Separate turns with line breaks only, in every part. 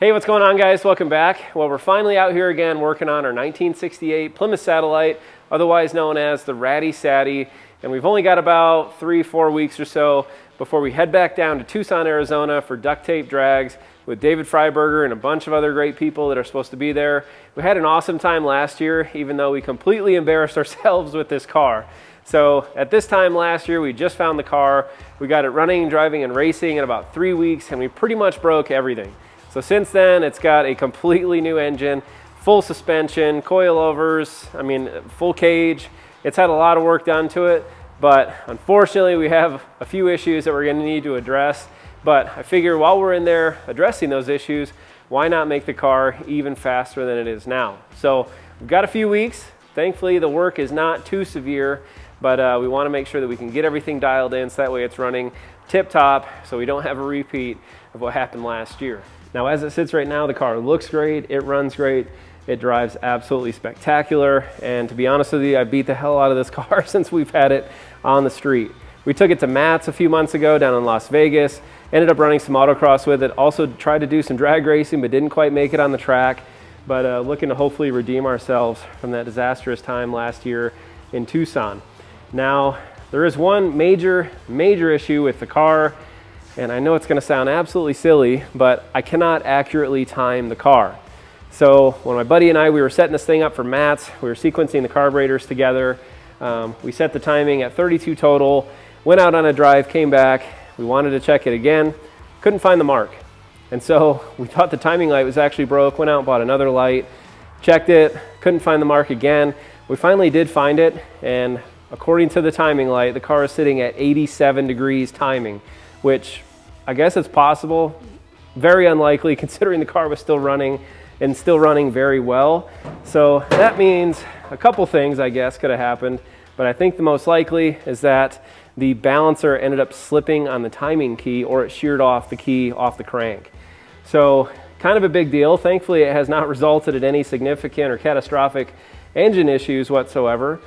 Hey, what's going on, guys? Welcome back. Well, we're finally out here again working on our 1968 Plymouth Satellite, otherwise known as the Ratty Satty, and we've only got about 3-4 weeks or so before we head back down to Tucson, Arizona for duct tape drags with David Freiberger and a bunch of other great people that are supposed to be there. We had an awesome time last year, even though we completely embarrassed ourselves with this car. So at this time last year, we just found the car. We got it running, driving, and racing in about 3 weeks, and we pretty much broke everything. So since then, it's got a completely new engine, full suspension, coilovers, full cage. It's had a lot of work done to it, but unfortunately we have a few issues that we're gonna need to address. But I figure while we're in there addressing those issues, why not make the car even faster than it is now? So we've got a few weeks. Thankfully, the work is not too severe, but we wanna make sure that we can get everything dialed in so that way it's running tip-top so we don't have a repeat of what happened last year. Now, as it sits right now, the car looks great, it runs great, it drives absolutely spectacular, and to be honest with you, I beat the hell out of this car since we've had it on the street. We took it to Matt's a few months ago down in Las Vegas, ended up running some autocross with it, also tried to do some drag racing, but didn't quite make it on the track, but looking to hopefully redeem ourselves from that disastrous time last year in Tucson. Now, there is one major issue with the car, and I know it's gonna sound absolutely silly, but I cannot accurately time the car. So when my buddy and I, we were setting this thing up for Matt's, we were sequencing the carburetors together. We set the timing at 32 total, went out on a drive, came back, we wanted to check it again, couldn't find the mark. And so we thought the timing light was actually broke, went out and bought another light, checked it, couldn't find the mark again. We finally did find it, and according to the timing light, the car is sitting at 87 degrees timing, which I guess it's possible, very unlikely considering the car was still running and still running very well. So that means a couple things, I guess, could have happened, but I think the most likely is that the balancer ended up slipping on the timing key, or it sheared off the key off the crank. So kind of a big deal. Thankfully, it has not resulted in any significant or catastrophic engine issues whatsoever.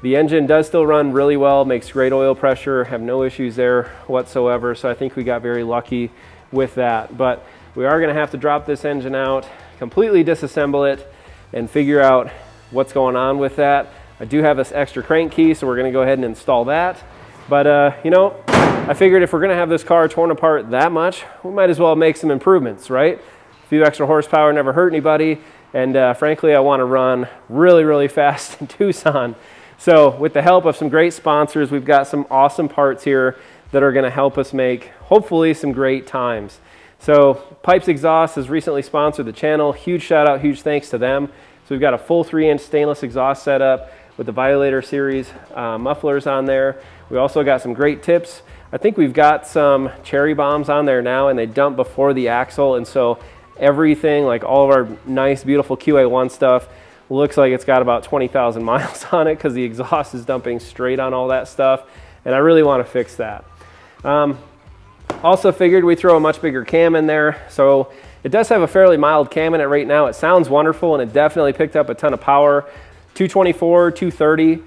The engine does still run really well, makes great oil pressure, have no issues there whatsoever, so I think we got very lucky with that. But we are gonna have to drop this engine out, completely disassemble it, and figure out what's going on with that. I do have this extra crank key, so we're gonna go ahead and install that. But I figured if we're gonna have this car torn apart that much, we might as well make some improvements, right? A few extra horsepower never hurt anybody, and frankly, I wanna run really fast in Tucson. So with the help of some great sponsors, we've got some awesome parts here that are gonna help us make, hopefully, some great times. So Pypes Exhaust has recently sponsored the channel. Huge shout out, huge thanks to them. So we've got a full 3-inch stainless exhaust setup with the Violator series mufflers on there. We also got some great tips. I think we've got some cherry bombs on there now, and they dump before the axle, and so everything, like all of our nice, beautiful QA1 stuff, looks like it's got about 20,000 miles on it because the exhaust is dumping straight on all that stuff, and I really want to fix that. Also figured we'd throw a much bigger cam in there. So it does have a fairly mild cam in it right now. It sounds wonderful, and it definitely picked up a ton of power. 224, 230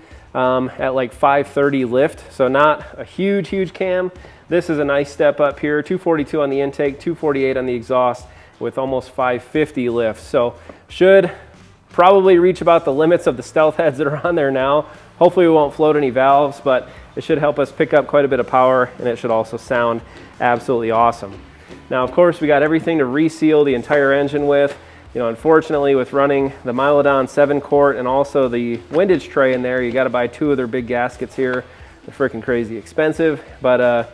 at like 530 lift, so not a huge cam. This is a nice step up here. 242 on the intake, 248 on the exhaust with almost 550 lift. So should probably reach about the limits of the stealth heads that are on there now. Hopefully we won't float any valves, but it should help us pick up quite a bit of power, and it should also sound absolutely awesome. Now, of course, we got everything to reseal the entire engine with. Unfortunately, with running the Milodon 7-quart and also the windage tray in there, you got to buy 2 of their big gaskets here. They're freaking crazy expensive, but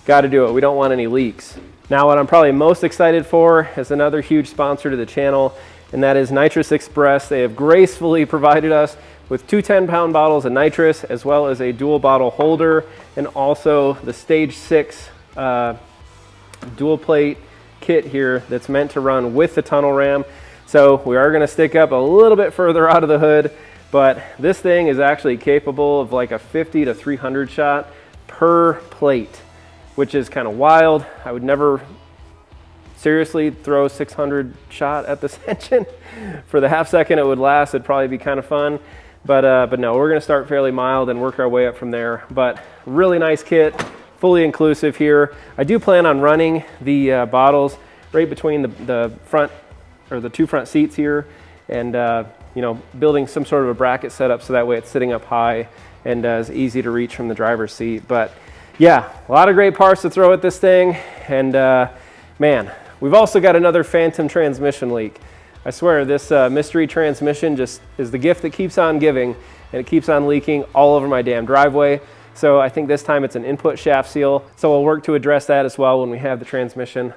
got to do it. We don't want any leaks. Now, what I'm probably most excited for is another huge sponsor to the channel, and that is Nitrous Express. They have gracefully provided us with 2 10-pound bottles of nitrous, as well as a dual bottle holder, and also the Stage 6 dual plate kit here that's meant to run with the tunnel ram. So we are gonna stick up a little bit further out of the hood, but this thing is actually capable of like a 50 to 300 shot per plate, which is kind of wild. I would never seriously throw 600 shot at this engine. For the half second it would last, it'd probably be kind of fun. But no, we're gonna start fairly mild and work our way up from there. But really nice kit, fully inclusive here. I do plan on running the bottles right between the front, or the two front seats here, and you know, building some sort of a bracket setup so that way it's sitting up high and is easy to reach from the driver's seat. But yeah, a lot of great parts to throw at this thing, and man, we've also got another phantom transmission leak. I swear this mystery transmission just is the gift that keeps on giving, and it keeps on leaking all over my damn driveway. So I think this time it's an input shaft seal. So we'll work to address that as well when we have the transmission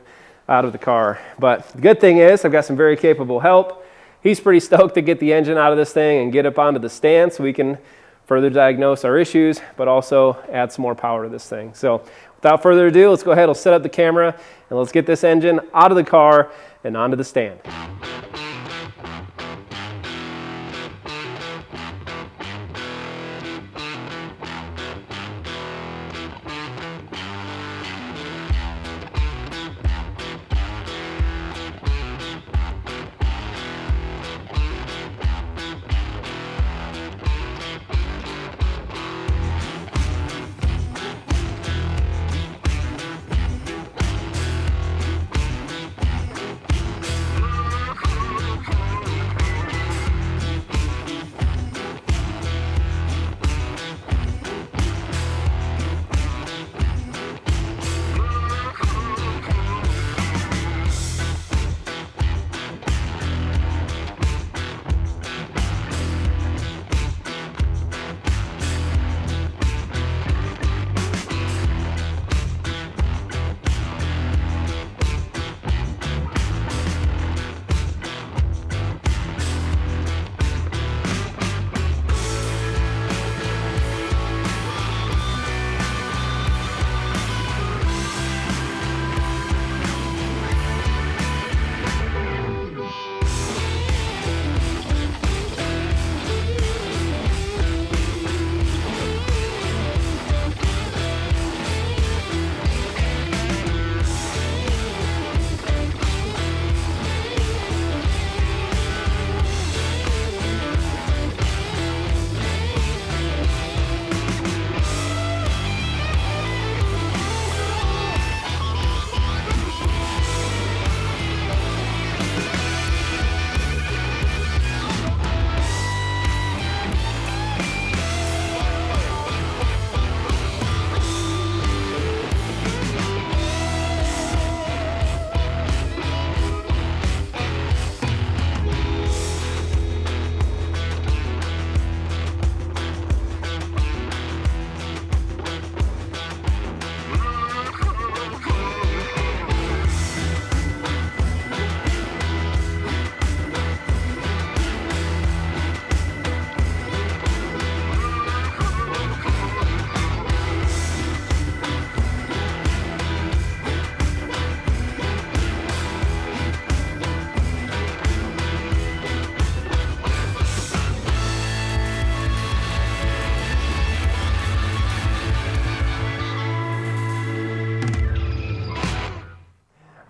out of the car. But the good thing is I've got some very capable help. He's pretty stoked to get the engine out of this thing and get up onto the stand so we can further diagnose our issues, but also add some more power to this thing. So without further ado, let's go ahead, we'll set up the camera, and let's get this engine out of the car and onto the stand.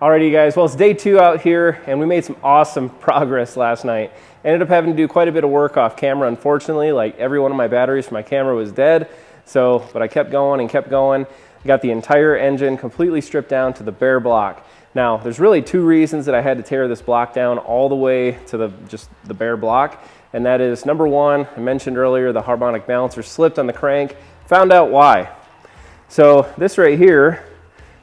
Alrighty guys, well it's day 2 out here and we made some awesome progress last night. Ended up having to do quite a bit of work off camera, unfortunately. Like every one of my batteries for my camera was dead. But I kept going and kept going. Got the entire engine completely stripped down to the bare block. Now there's really 2 reasons that I had to tear this block down all the way to just the bare block. And that is, number 1, I mentioned earlier, the harmonic balancer slipped on the crank. Found out why. So this right here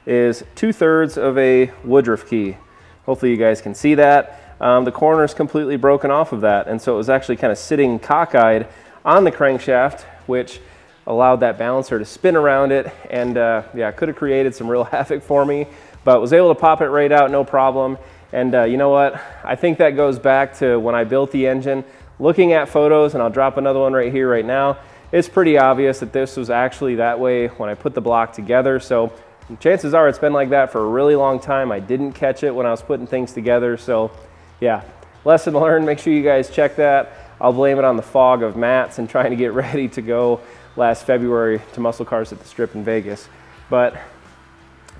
is 2/3 of a woodruff key. Hopefully you guys can see that. The corner is completely broken off of that, and so it was actually kind of sitting cockeyed on the crankshaft, which allowed that balancer to spin around it, and yeah, could have created some real havoc for me, but was able to pop it right out, no problem. And you know what? I think that goes back to when I built the engine. Looking at photos, and I'll drop another one right here right now, it's pretty obvious that this was actually that way when I put the block together. So chances are it's been like that for a really long time. I didn't catch it when I was putting things together. So yeah, lesson learned. Make sure you guys check that. I'll blame it on the fog of mats and trying to get ready to go last February to muscle cars at the Strip in Vegas. But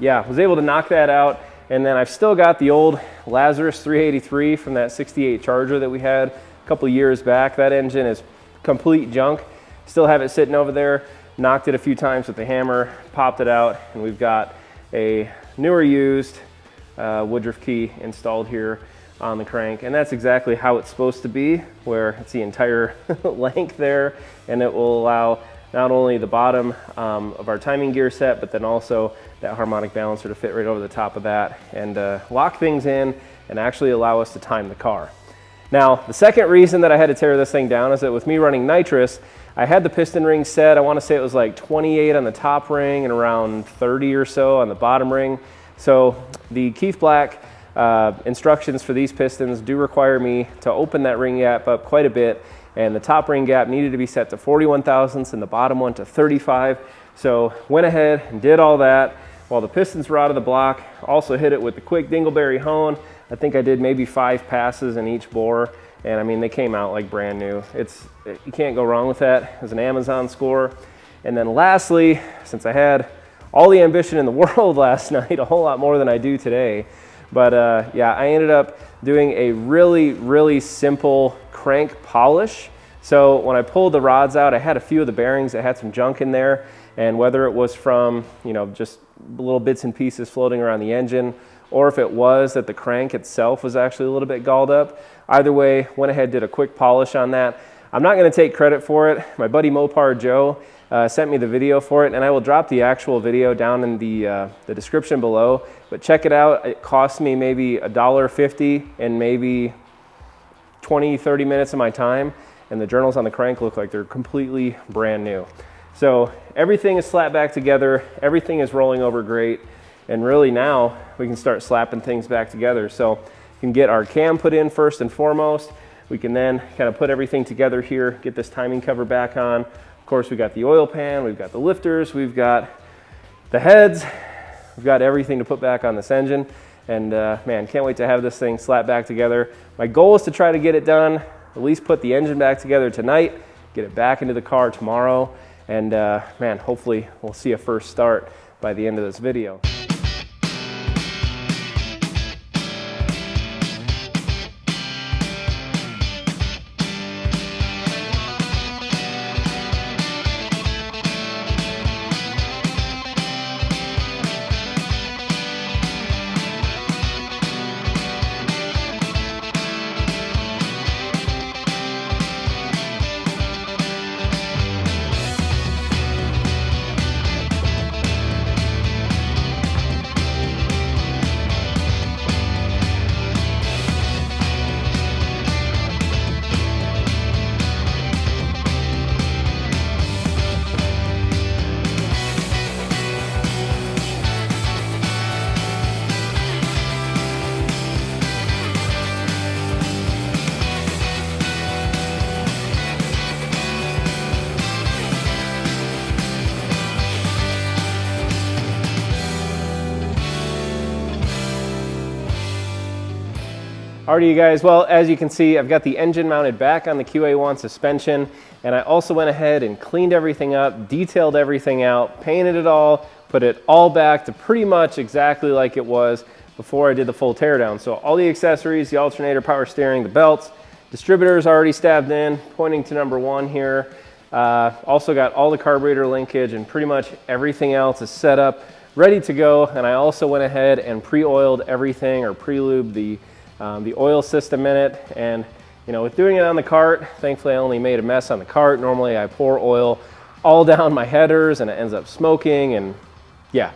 yeah, was able to knock that out. And then I've still got the old Lazarus 383 from that 68 Charger that we had a couple years back. That engine is complete junk. Still have it sitting over there. Knocked it a few times with the hammer, popped it out, and we've got a newer used woodruff key installed here on the crank, and that's exactly how it's supposed to be, where it's the entire length there, and it will allow not only the bottom of our timing gear set, but then also that harmonic balancer to fit right over the top of that and lock things in and actually allow us to time the car. Now, the second reason that I had to tear this thing down is that with me running nitrous, I had the piston ring set. I want to say it was like 28 on the top ring and around 30 or so on the bottom ring. So the Keith Black instructions for these pistons do require me to open that ring gap up quite a bit, and the top ring gap needed to be set to 41 thousandths and the bottom one to 35. So went ahead and did all that while the pistons were out of the block. Also hit it with the quick dingleberry hone. I think I did maybe 5 passes in each bore, and I mean, they came out like brand new. You can't go wrong with that. It was an Amazon score. And then lastly, since I had all the ambition in the world last night, a whole lot more than I do today, but yeah, I ended up doing a really simple crank polish. So when I pulled the rods out, I had a few of the bearings that had some junk in there, and whether it was from, you know, just little bits and pieces floating around the engine, or if it was that the crank itself was actually a little bit galled up, either way, went ahead, did a quick polish on that. I'm not going to take credit for it. My buddy Mopar Joe sent me the video for it, and I will drop the actual video down in the description below. But check it out. It cost me maybe $1.50 and maybe 20-30 minutes of my time, and the journals on the crank look like they're completely brand new. So everything is slapped back together. Everything is rolling over great, and really now we can start slapping things back together. So we can get our cam put in first and foremost. We can then kind of put everything together here, get this timing cover back on. Of course, we got the oil pan, we've got the lifters, we've got the heads, we've got everything to put back on this engine. And man, can't wait to have this thing slapped back together. My goal is to try to get it done, at least put the engine back together tonight, get it back into the car tomorrow, and man, hopefully we'll see a first start by the end of this video. Alrighty, you guys, well, as you can see, I've got the engine mounted back on the QA1 suspension, and I also went ahead and cleaned everything up, detailed everything out, painted it all, put it all back to pretty much exactly like it was before I did the full teardown. So all the accessories, the alternator, power steering, the belts, distributors already stabbed in, pointing to number 1 here. Also got all the carburetor linkage, and pretty much everything else is set up, ready to go. And I also went ahead and pre-oiled everything, or pre-lubed the oil system in it. And you know, with doing it on the cart, thankfully I only made a mess on the cart. Normally I pour oil all down my headers and it ends up smoking, and yeah,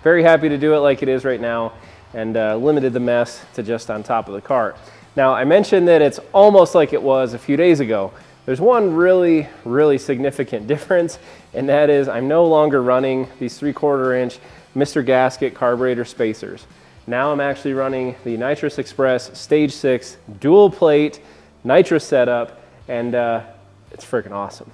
very happy to do it like it is right now, and limited the mess to just on top of the cart. Now, I mentioned that it's almost like it was a few days ago. There's one really significant difference, and that is I'm no longer running these 3/4 inch Mr. Gasket carburetor spacers. Now I'm actually running the Nitrous Express Stage 6 dual plate nitrous setup, and it's freaking awesome.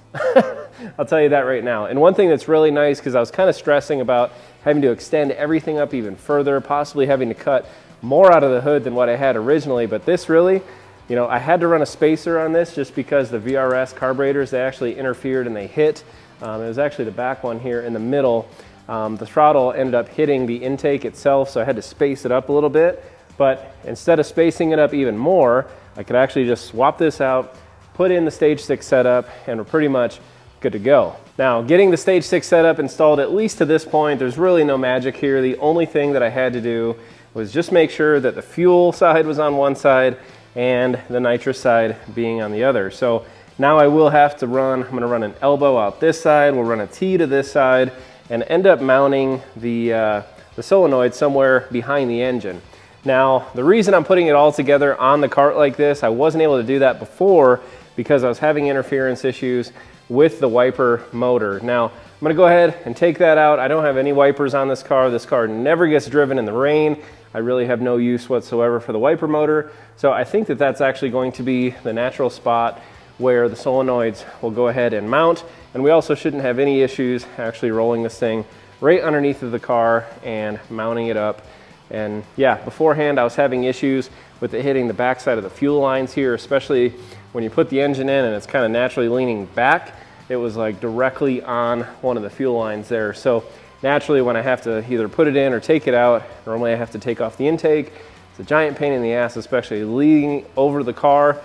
I'll tell you that right now. And one thing that's really nice, because I was kind of stressing about having to extend everything up even further, possibly having to cut more out of the hood than what I had originally, but this really, you know, I had to run a spacer on this just because the VRS carburetors, they actually interfered and they hit. It was actually the back one here in the middle. The throttle ended up hitting the intake itself, so I had to space it up a little bit. But instead of spacing it up even more, I could actually just swap this out, put in the Stage 6 setup, and we're pretty much good to go. Now, getting the Stage 6 setup installed, at least to this point, there's really no magic here. The only thing that I had to do was just make sure that the fuel side was on one side and the nitrous side being on the other. So now I will have to run, I'm gonna run an elbow out this side, we'll run a T to this side, and end up mounting the solenoid somewhere behind the engine. Now, the reason I'm putting it all together on the cart like this, I wasn't able to do that before because I was having interference issues with the wiper motor. Now, I'm gonna go ahead and take that out. I don't have any wipers on this car. This car never gets driven in the rain. I really have no use whatsoever for the wiper motor. So I think that that's actually going to be the natural spot where the solenoids will go ahead and mount. And we also shouldn't have any issues actually rolling this thing right underneath of the car and mounting it up. And yeah, beforehand I was having issues with it hitting the backside of the fuel lines here, especially when you put the engine in and it's kind of naturally leaning back. It was like directly on one of the fuel lines there. So naturally when I have to either put it in or take it out, normally I have to take off the intake. It's a giant pain in the ass, especially leaning over the car.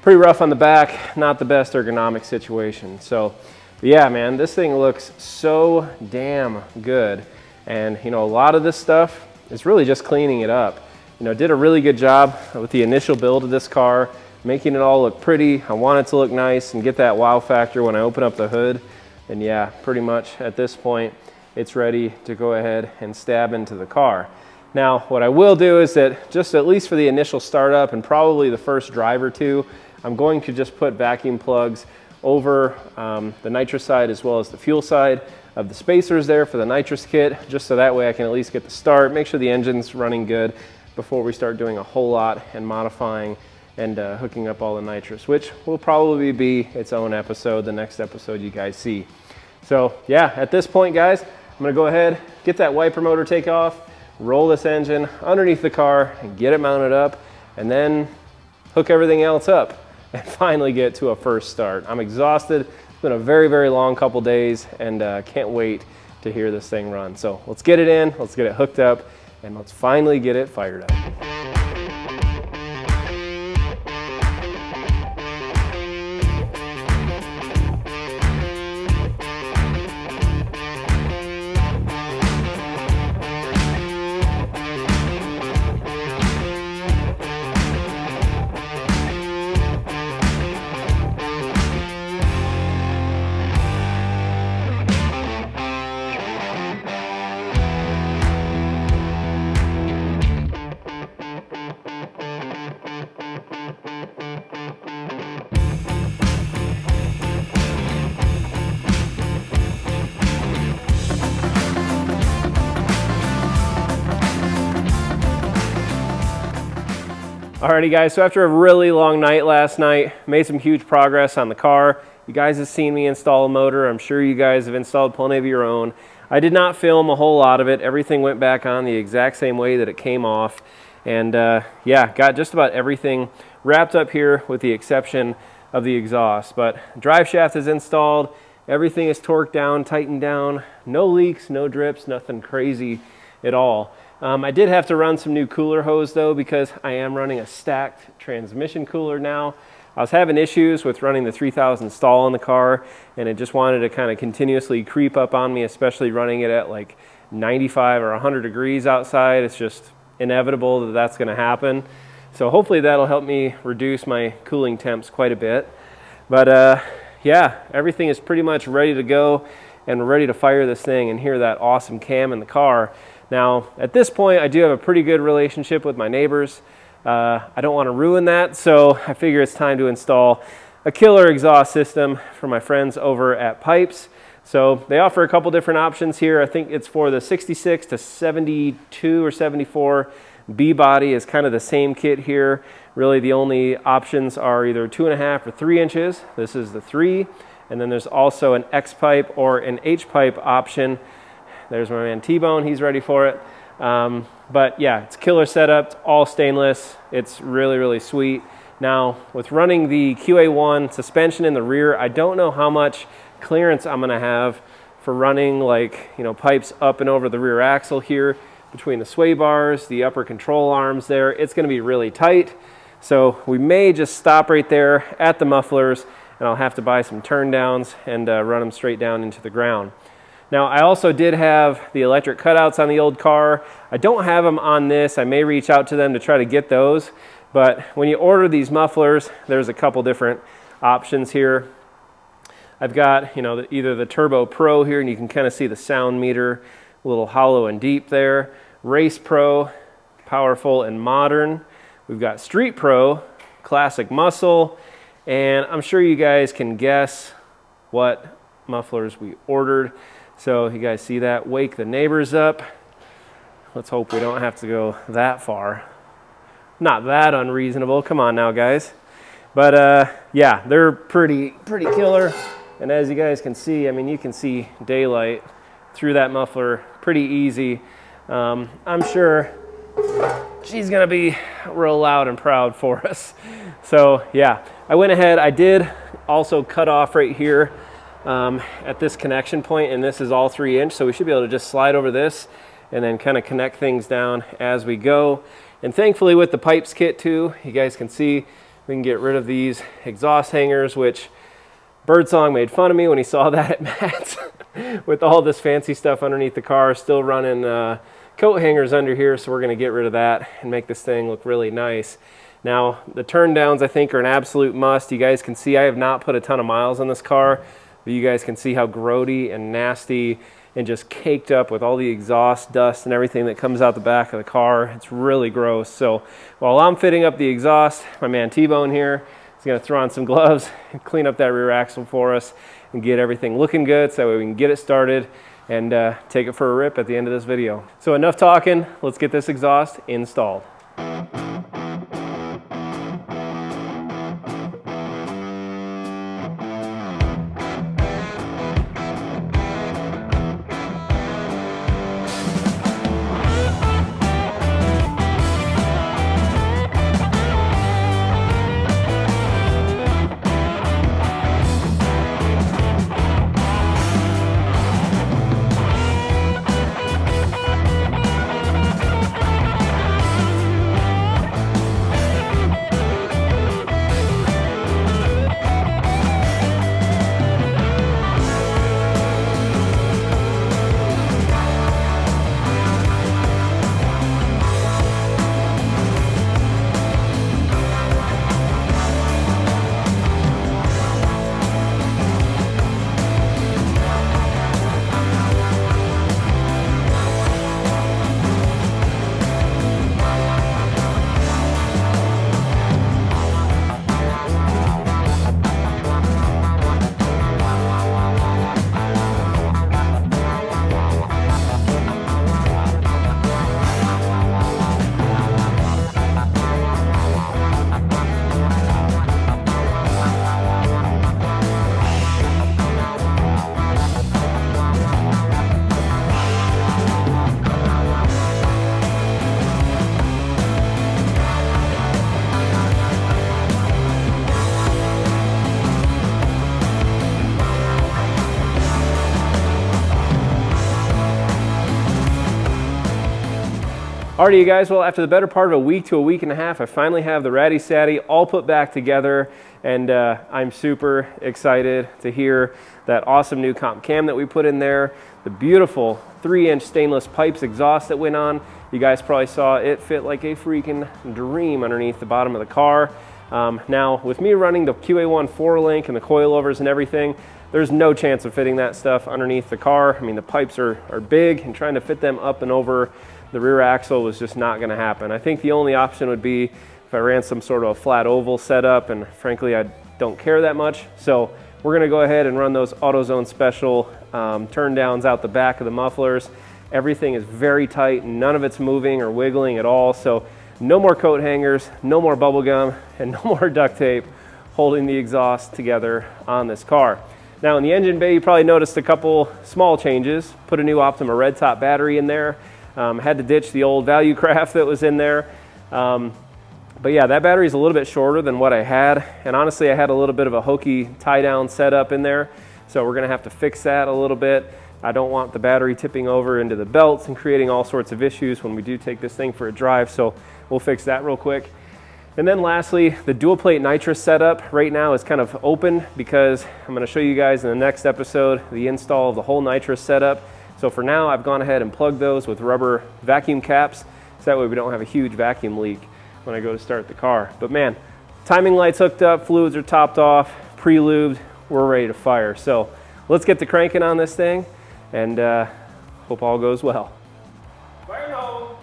Pretty rough on the back, not the best ergonomic situation. So yeah, man, this thing looks so damn good. And you know, a lot of this stuff is really just cleaning it up. You know, did a really good job with the initial build of this car, making it all look pretty. I want it to look nice and get that wow factor when I open up the hood. And yeah, pretty much at this point, it's ready to go ahead and stab into the car. Now, what I will do is that just at least for the initial startup and probably the first drive or two, I'm going to just put vacuum plugs over the nitrous side as well as the fuel side of the spacers there for the nitrous kit, just so that way I can at least get the start, make sure the engine's running good before we start doing a whole lot and modifying and hooking up all the nitrous, which will probably be its own episode, the next episode you guys see. So yeah, at this point, guys, I'm gonna go ahead, get that wiper motor take off, roll this engine underneath the car and get it mounted up, and then hook everything else up and finally get to a first start. I'm exhausted. It's been a very, very long couple days and can't wait to hear this thing run. So let's get it in, let's get it hooked up, and let's finally get it fired up. Alrighty guys, so after a really long night last night, made some huge progress on the car. You guys have seen me install a motor. I'm sure you guys have installed plenty of your own. I did not film a whole lot of it. Everything went back on the exact same way that it came off. And yeah, got just about everything wrapped up here with the exception of the exhaust. But drive shaft is installed. Everything is torqued down, tightened down. No leaks, no drips, nothing crazy at all. I did have to run some new cooler hose though, because I am running a stacked transmission cooler now. I was having issues with running the 3000 stall in the car, and it just wanted to kind of continuously creep up on me, especially running it at like 95 or 100 degrees outside. It's just inevitable that that's going to happen. So hopefully that'll help me reduce my cooling temps quite a bit. But yeah, everything is pretty much ready to go, and we're ready to fire this thing and hear that awesome cam in the car. Now, at this point, I do have a pretty good relationship with my neighbors. I don't want to ruin that, so I figure it's time to install a killer exhaust system for my friends over at Pypes. So they offer a couple different options here. I think it's for the 66 to 72 or 74 B body is kind of the same kit here. Really, the only options are either 2.5 or 3 inches. This is the 3, and then there's also an X pipe or an H pipe option. There's my man T-Bone, he's ready for it. But yeah, it's killer setup, all stainless. It's really, really sweet. Now, with running the QA1 suspension in the rear, I don't know how much clearance I'm gonna have for running like, you know, pipes up and over the rear axle here between the sway bars, the upper control arms there. It's gonna be really tight. So we may just stop right there at the mufflers, and I'll have to buy some turn downs and run them straight down into the ground. Now, I also did have the electric cutouts on the old car. I don't have them on this. I may reach out to them to try to get those. But when you order these mufflers, there's a couple different options here. I've got, you know, either the Turbo Pro here, and you can kind of see the sound meter, a little hollow and deep there. Race Pro, powerful and modern. We've got Street Pro, classic muscle, and I'm sure you guys can guess what mufflers we ordered. So you guys see that? Wake the neighbors up. Let's hope we don't have to go that far. Not that unreasonable. Come on now, guys. But yeah, they're pretty killer. And as you guys can see, I mean, you can see daylight through that muffler pretty easy. I'm sure she's gonna be real loud and proud for us. So yeah, I went ahead. I did also cut off right here at this connection point, and this is all 3-inch, so we should be able to just slide over this and then kind of connect things down as we go. And thankfully with the Pypes kit too, you guys can see we can get rid of these exhaust hangers, which Birdsong made fun of me when he saw that at Matt's with all this fancy stuff underneath the car, still running coat hangers under here, so we're going to get rid of that and make this thing look really nice. Now, the turn downs I think are an absolute must. You guys can see I have not put a ton of miles on this car, but you guys can see how grody and nasty and just caked up with all the exhaust dust and everything that comes out the back of the car. It's really gross. So while I'm fitting up the exhaust, my man T-Bone here is going to throw on some gloves and clean up that rear axle for us and get everything looking good so that way we can get it started and take it for a rip at the end of this video. So enough talking, let's get this exhaust installed. Alrighty, you guys, well, after the better part of a week to a week and a half, I finally have the Ratty Satty all put back together, and I'm super excited to hear that awesome new comp cam that we put in there, the beautiful 3-inch stainless Pypes exhaust that went on. You guys probably saw it fit like a freaking dream underneath the bottom of the car. Now, with me running the QA1 4-link and the coilovers and everything, there's no chance of fitting that stuff underneath the car. I mean, the pipes are big, and trying to fit them up and over the rear axle was just not going to happen. I think the only option would be if I ran some sort of a flat oval setup, and frankly I don't care that much. So we're going to go ahead and run those AutoZone special turn downs out the back of the mufflers. Everything is very tight, none of it's moving or wiggling at all. So no more coat hangers, no more bubble gum, and no more duct tape holding the exhaust together on this car. Now in the engine bay, you probably noticed a couple small changes. Put a new Optima red top battery in there. Had to ditch the old Value Craft that was in there. But yeah, that battery is a little bit shorter than what I had. And honestly, I had a little bit of a hokey tie down setup in there. So we're gonna have to fix that a little bit. I don't want the battery tipping over into the belts and creating all sorts of issues when we do take this thing for a drive. So we'll fix that real quick. And then lastly, the dual plate nitrous setup right now is kind of open because I'm going to show you guys in the next episode the install of the whole nitrous setup. So for now, I've gone ahead and plugged those with rubber vacuum caps, so that way we don't have a huge vacuum leak when I go to start the car. But man, timing lights hooked up, fluids are topped off, pre-lubed, we're ready to fire. So let's get to cranking on this thing, and hope all goes well. Fire no.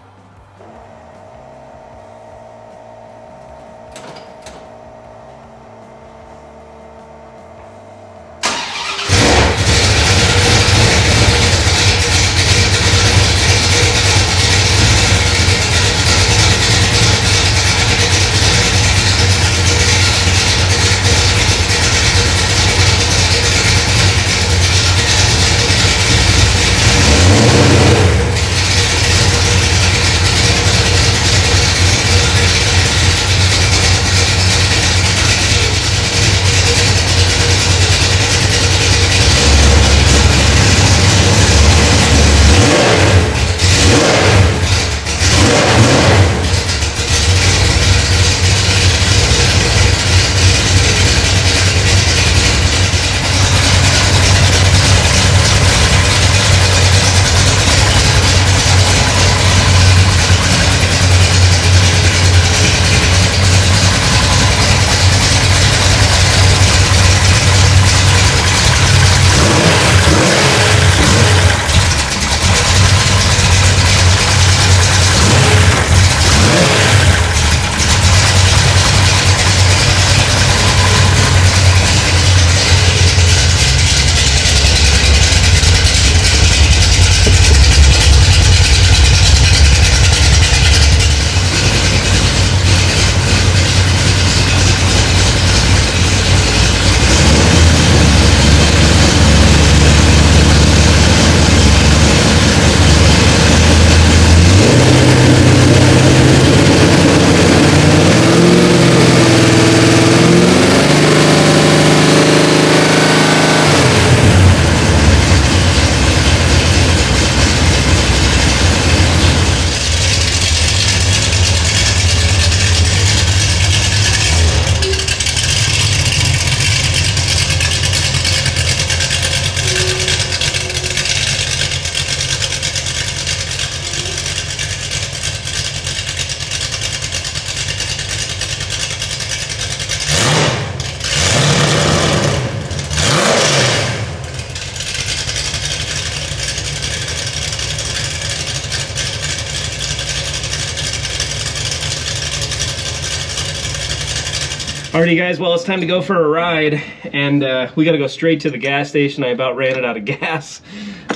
Alrighty guys, well it's time to go for a ride, and we gotta go straight to the gas station. I about ran it out of gas,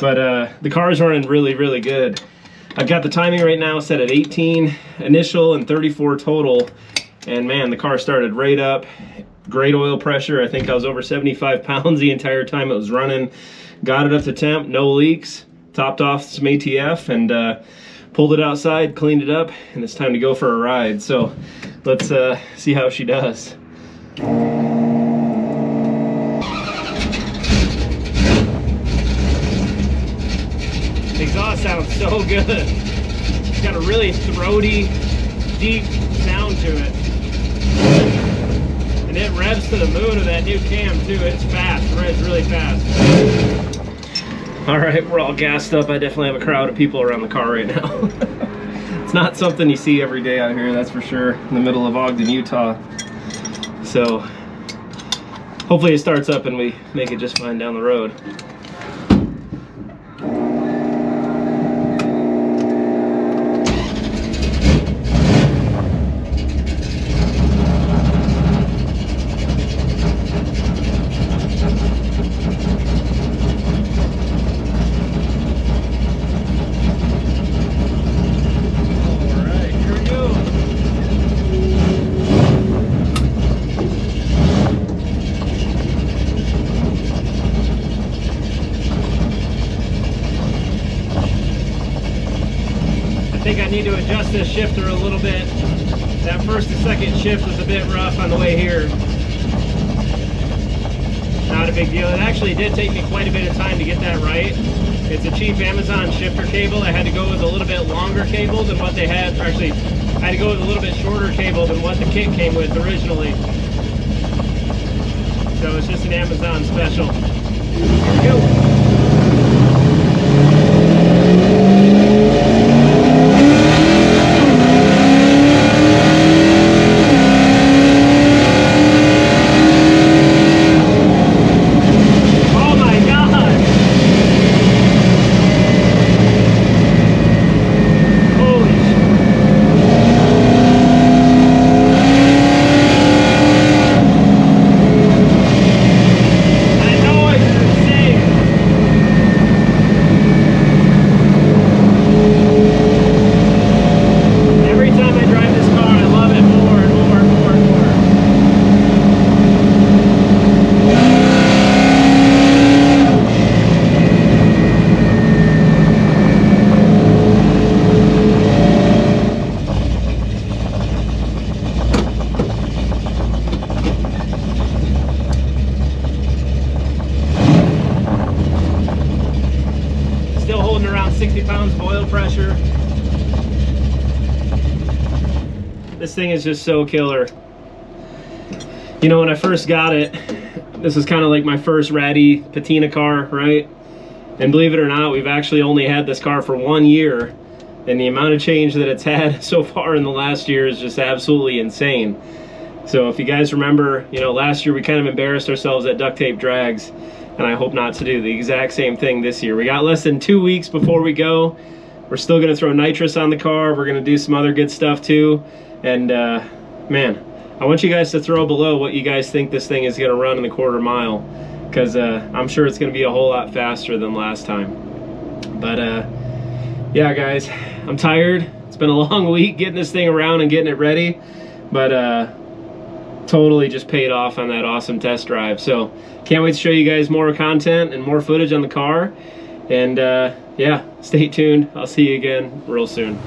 but the car's running really good. I've got the timing right now set at 18 initial and 34 total, and man, the car started right up. Great oil pressure. I think I was over 75 pounds the entire time it was running. Got it up to temp, no leaks, topped off some ATF, and pulled it outside, cleaned it up, and it's time to go for a ride. So let's see how she does. The exhaust sounds so good. It's got a really throaty, deep sound to it. And it revs to the moon with that new cam too. It's fast, it revs really fast. All right, we're all gassed up. I definitely have a crowd of people around the car right now. It's not something you see every day out here, that's for sure, in the middle of Ogden, Utah. So hopefully it starts up and we make it just fine down the road. I think I need to adjust this shifter a little bit. That first and second shift was a bit rough on the way here. Not a big deal. It actually did take me quite a bit of time to get that right. It's a cheap Amazon shifter cable. I had to go with a little bit longer cable than what they had, or actually I had to go with a little bit shorter cable than what the kit came with originally. So it's just an Amazon special. Here we go. Around 60 pounds of oil pressure. This thing is just so killer. You know, when I first got it, this was kind of like my first Ratty patina car, right? And believe it or not, we've actually only had this car for 1 year, and the amount of change that it's had so far in the last year is just absolutely insane. So if you guys remember, you know, last year we kind of embarrassed ourselves at duct tape drags, and I hope not to do the exact same thing this year. We got less than 2 weeks before we go. We're still gonna throw nitrous on the car. We're gonna do some other good stuff too. And man, I want you guys to throw below what you guys think this thing is gonna run in the quarter mile, because I'm sure it's gonna be a whole lot faster than last time. But yeah guys, I'm tired. It's been a long week getting this thing around and getting it ready, but totally just paid off on that awesome test drive. So can't wait to show you guys more content and more footage on the car. And yeah, stay tuned. I'll see you again real soon.